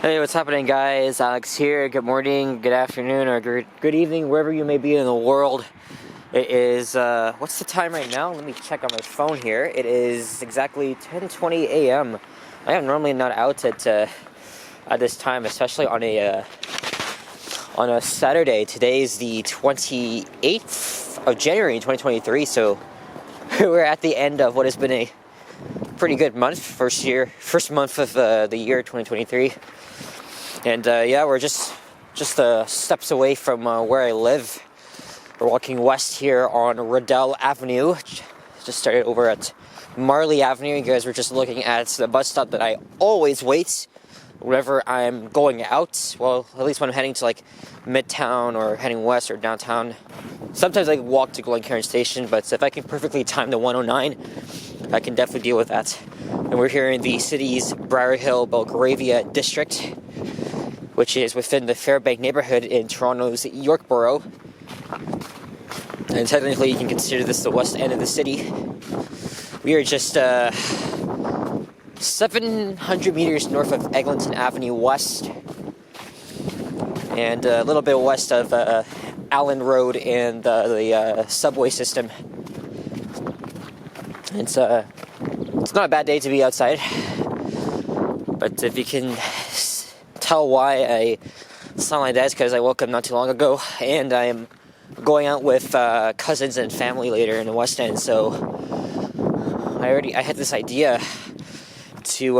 Hey, what's happening, guys? Alex here. Good morning, good afternoon, or good evening, wherever you may be in the world. It is, what's the time right now? Let me check on my phone here. It is exactly 10:20 a.m. I am normally not out at this time, especially on a Saturday. Today is the 28th of January, 2023, so we're at the end of what has been a pretty good month, first month of the year 2023. And yeah, we're just steps away from where I live. We're walking west here on Riddell Avenue. Just started over at Marley Avenue. You guys were just looking at the bus stop that I always wait whenever I'm going out. Well, at least when I'm heading to like Midtown or heading west or downtown. Sometimes I walk to Glencairn Station, but if I can perfectly time the 109, I can definitely deal with that. And we're here in the city's Briar Hill, Belgravia district, which is within the Fairbank neighborhood in Toronto's York Borough. And technically you can consider this the west end of the city. We are just 700 meters north of Eglinton Avenue West, and a little bit west of Allen Road and the subway system. It's not a bad day to be outside, but if you can tell why I sound like that, it's because I woke up not too long ago, and I am going out with cousins and family later in the West End. So I had this idea to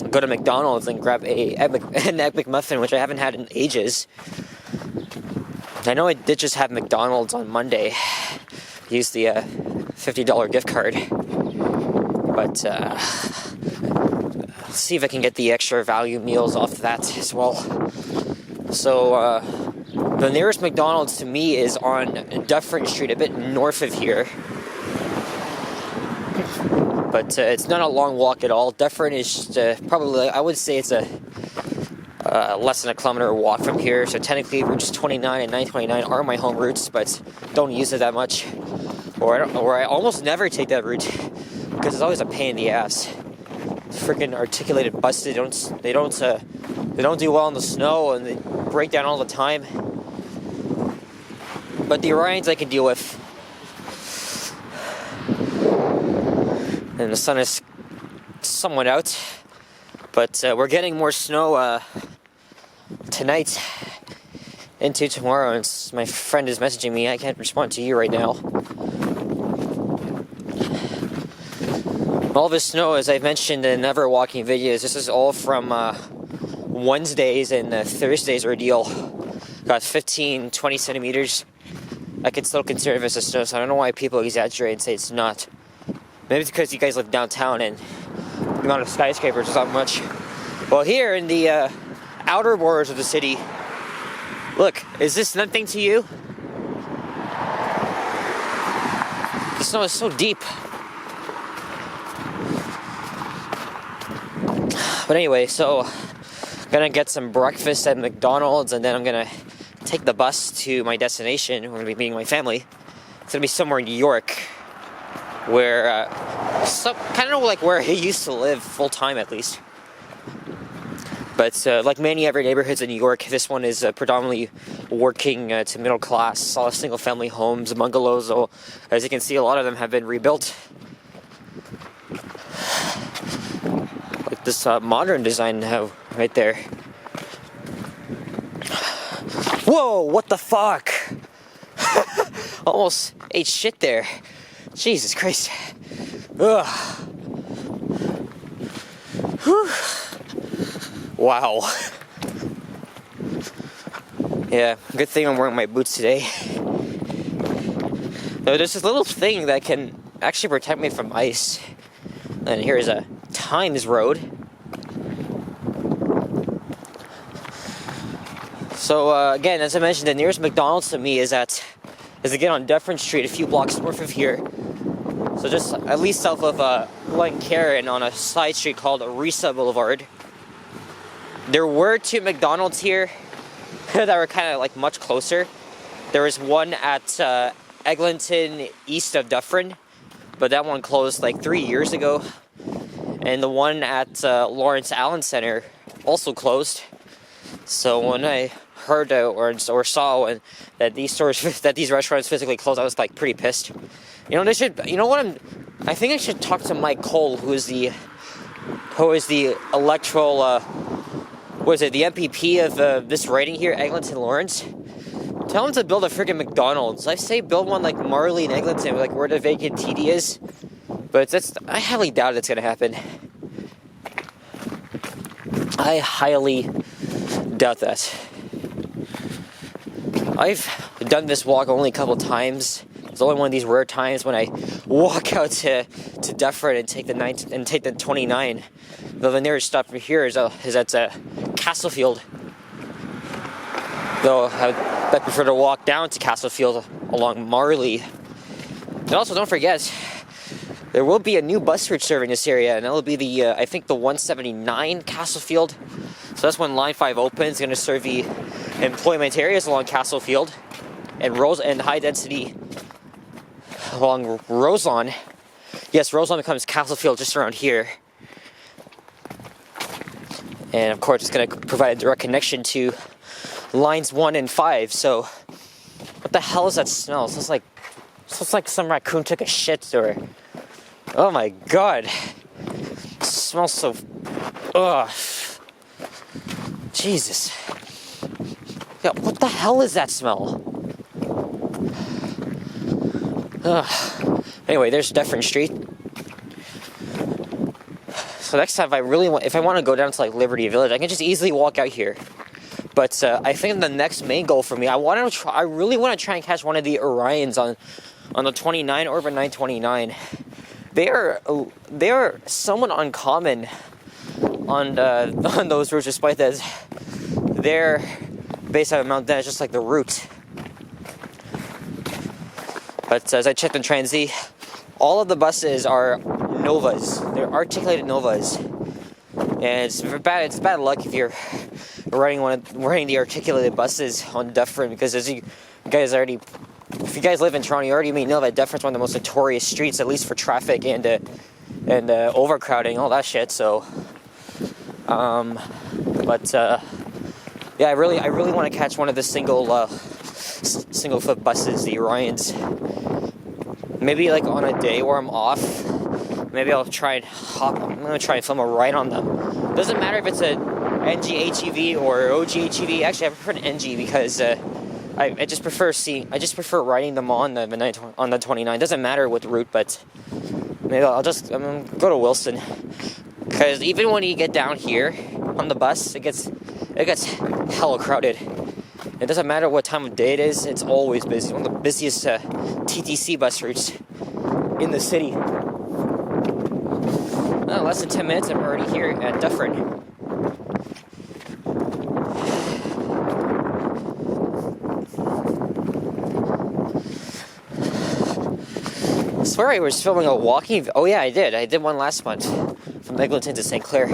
go to McDonald's and grab an Egg McMuffin, which I haven't had in ages. I know I did just have McDonald's on Monday. Used the $50 gift card, but let's see if I can get the extra value meals off that as well. So the nearest McDonald's to me is on Dufferin Street, a bit north of here. But it's not a long walk at all. Dufferin is probably, I would say it's a less than a kilometer walk from here. So technically routes 29 and 929 are my home routes, but don't use it that much. Or I almost never take that route because it's always a pain in the ass. Freaking articulated buses, they don't do well in the snow, and they break down all the time. But the Orions I can deal with. And the sun is somewhat out, but we're getting more snow tonight into tomorrow, and my friend is messaging me. I can't respond to you right now. All this snow, as I've mentioned in other walking videos, this is all from Wednesdays and Thursdays ordeal. Got 15-20 centimeters. I could still consider this as snow, so I don't know why people exaggerate and say it's not. Maybe it's because you guys live downtown and the amount of skyscrapers is not much. Well, here in the outer borders of the city, look, is this nothing to you? The snow is so deep. But anyway, so I'm gonna get some breakfast at McDonald's, and then I'm gonna take the bus to my destination. We're gonna be meeting my family. It's gonna be somewhere in New York, where kind of like where I used to live full time, at least. But like many other neighborhoods in New York, this one is predominantly working to middle class, all single family homes, bungalows. So as you can see, a lot of them have been rebuilt. Like this modern design right there. Whoa, what the fuck? Almost ate shit there. Jesus Christ. Ugh. Whew. Wow. Yeah, good thing I'm wearing my boots today. Now, there's this little thing that can actually protect me from ice. And here's a Times Road. So again, as I mentioned, the nearest McDonald's to me is again on Dufferin Street, a few blocks north of here. So just at least south of Glencairn on a side street called Arisa Boulevard. There were two McDonald's here that were kind of like much closer. There was one at Eglinton east of Dufferin, but that one closed like 3 years ago. And the one at Lawrence Allen Center also closed. So when I heard or saw that these restaurants physically closed, I was like pretty pissed. You know, they should. You know what? I think I should talk to Mike Cole, who is the electoral. What is it? The MPP of this riding here, Eglinton Lawrence. Tell him to build a freaking McDonald's. I say build one like Marley and Eglinton, like where the vacant TD is. But I highly doubt it's gonna happen. I highly doubt that. I've done this walk only a couple times. It's only one of these rare times when I walk out to Dufferin and take the 29. Though the nearest stop from here is at Castlefield. Though I prefer to walk down to Castlefield along Marley. And also, don't forget, there will be a new bus route serving this area, and that'll be I think the 179 Castlefield. So that's when Line 5 opens. It's going to serve the employment areas along Castlefield and high density along Roselawn. Yes, Roselawn becomes Castlefield just around here. And of course, it's going to provide a direct connection to lines 1 and 5. So, what the hell is that smell? It smells like some raccoon took a shit, or... Oh my god. It smells so... Ugh. Jesus. Yeah, what the hell is that smell? Ugh. Anyway, there's Dufferin Street. So next time, if I want to go down to like Liberty Village, I can just easily walk out here. But I think the next main goal for me, I really want to try and catch one of the Orions on the 29 or the 929. They are somewhat uncommon on those routes, despite that they're based out of Mount Dennis, just like the route. But as I checked in Transy, all of the buses are Novas. They're articulated Novas, and it's bad luck if you're riding the articulated buses on Dufferin, because if you guys live in Toronto, you already may know that Dufferin's one of the most notorious streets, at least for traffic and overcrowding, all that shit. So, yeah, I really want to catch one of the single foot buses, the Orions. Maybe like on a day where I'm off, maybe I'll try and I'm gonna try and film a ride on them. Doesn't matter if it's a NG HEV or OG HEV. Actually, I prefer an NG because I just prefer riding them on the 29. Doesn't matter what route, but maybe I'm gonna go to Wilson, because even when you get down here on the bus, it gets hella crowded. It doesn't matter what time of day it is; it's always busy. One of the busiest TTC bus routes in the city. Less than 10 minutes, I'm already here at Dufferin. I swear I was filming a walking... Oh yeah, I did. I did one last month from Eglinton to St. Clair.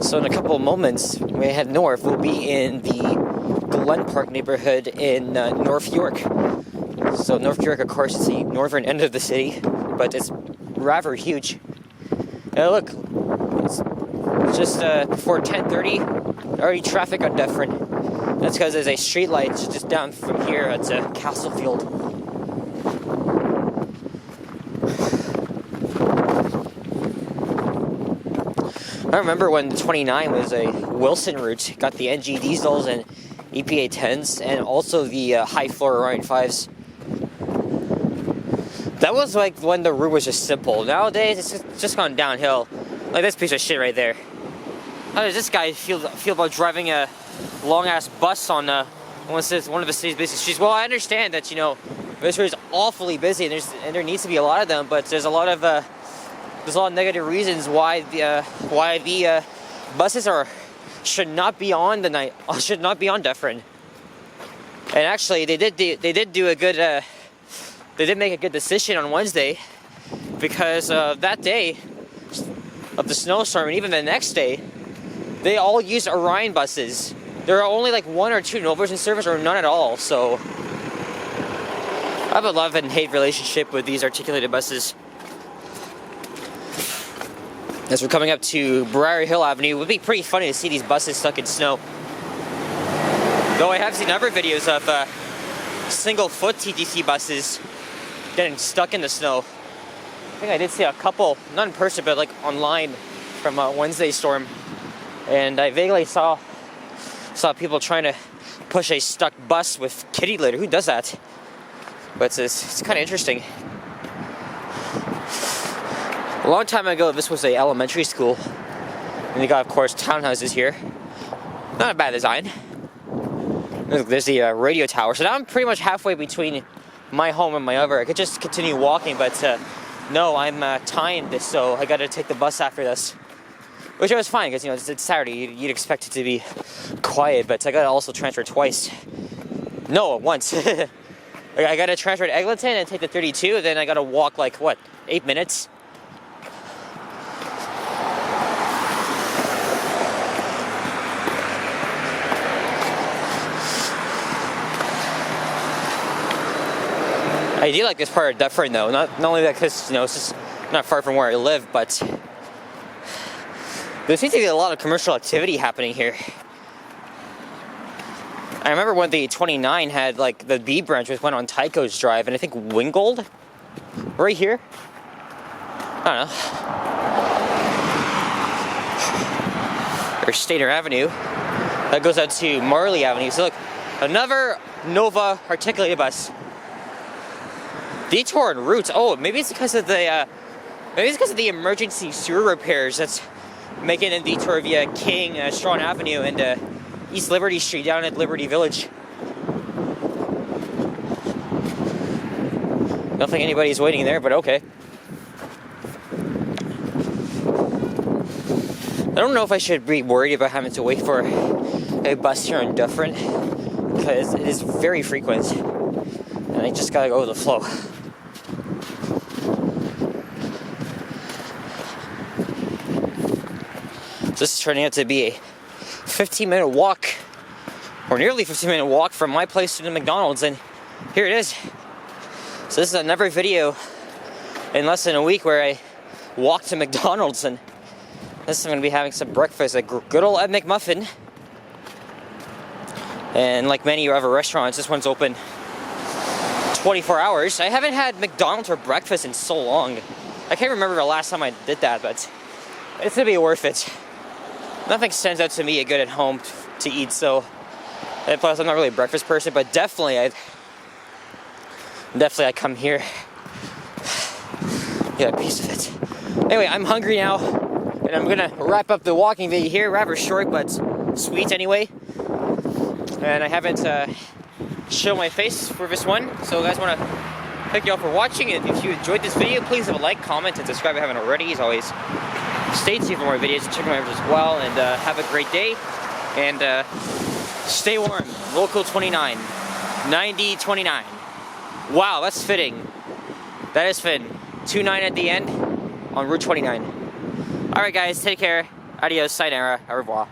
So in a couple of moments, when we head north, we'll be in the Glen Park neighborhood in North York. So North York, of course, is the northern end of the city, but it's rather huge. Now look, it's just before 10:30, already traffic on Dufferin. That's because there's a street light just down from here at Castlefield. I remember when the 29 was a Wilson route, got the NG diesels and EPA 10s, and also the high floor Orion 5s. That was like when the route was just simple. Nowadays, it's just gone downhill. Like this piece of shit right there. How does this guy feel about driving a long-ass bus on one of the city's busiest streets? Well, I understand that, this route is awfully busy, and there needs to be a lot of them, but there's a lot of negative reasons why the buses should not be on Dufferin. And actually, they did make a good decision on Wednesday, because that day of the snowstorm, and even the next day, they all used Orion buses. There are only like 1 or 2 Novas in service, or none at all. So I have a love and hate relationship with these articulated buses. As we're coming up to Briar Hill Avenue, it would be pretty funny to see these buses stuck in snow. Though I have seen other videos of single-foot TTC buses getting stuck in the snow. I think I did see a couple, not in person, but like online from Wednesday's storm. And I vaguely saw people trying to push a stuck bus with kitty litter. Who does that? But it's kind of interesting. A long time ago, this was a elementary school. And they got, of course, townhouses here. Not a bad design. There's the radio tower. So now I'm pretty much halfway between my home and my other. I could just continue walking, but no, I'm timed, so I gotta take the bus after this. Which was fine, because, you know, it's Saturday. You'd expect it to be quiet, but I gotta also transfer twice. No, once. I gotta transfer to Eglinton and take the 32, then I gotta walk, like, what, 8 minutes? I do like this part of Dufferin, though. Not only that, because, you know, it's just not far from where I live, but there seems to be a lot of commercial activity happening here. I remember when the 29 had, like, the B branch which went on Tycho's Drive, and I think Wingold, right here. I don't know. Or Stainer Avenue. That goes out to Marley Avenue. So look, another Nova articulated bus. Detour en route. Oh, maybe it's because of the emergency sewer repairs that's making a detour via King, Strawn Avenue, and East Liberty Street down at Liberty Village. Don't think anybody's waiting there, but okay. I don't know if I should be worried about having to wait for a bus here in Dufferin, because it is very frequent, and I just gotta go with the flow. This is turning out to be a 15-minute walk, or nearly 15-minute walk from my place to the McDonald's, and here it is. So this is another video in less than a week where I walked to McDonald's, and this is I'm going to be having some breakfast at good old Ed McMuffin. And like many other restaurants, this one's open 24 hours. I haven't had McDonald's for breakfast in so long. I can't remember the last time I did that, but it's going to be worth it. Nothing stands out to me good at home to eat, so, and plus I'm not really a breakfast person, but definitely I come here, get a piece of it. Anyway, I'm hungry now, and I'm gonna wrap up the walking video here, rather short but sweet anyway. And I haven't shown my face for this one, so guys, want to thank you all for watching, and if you enjoyed this video, please leave a like, comment, and subscribe if you haven't already. As always, stay tuned for more videos, and check my others as well, and have a great day, and stay warm. Local 29, 9029. Wow, that's fitting. That is fitting. 29 at the end on Route 29. Alright guys, take care. Adios, sayonara, au revoir.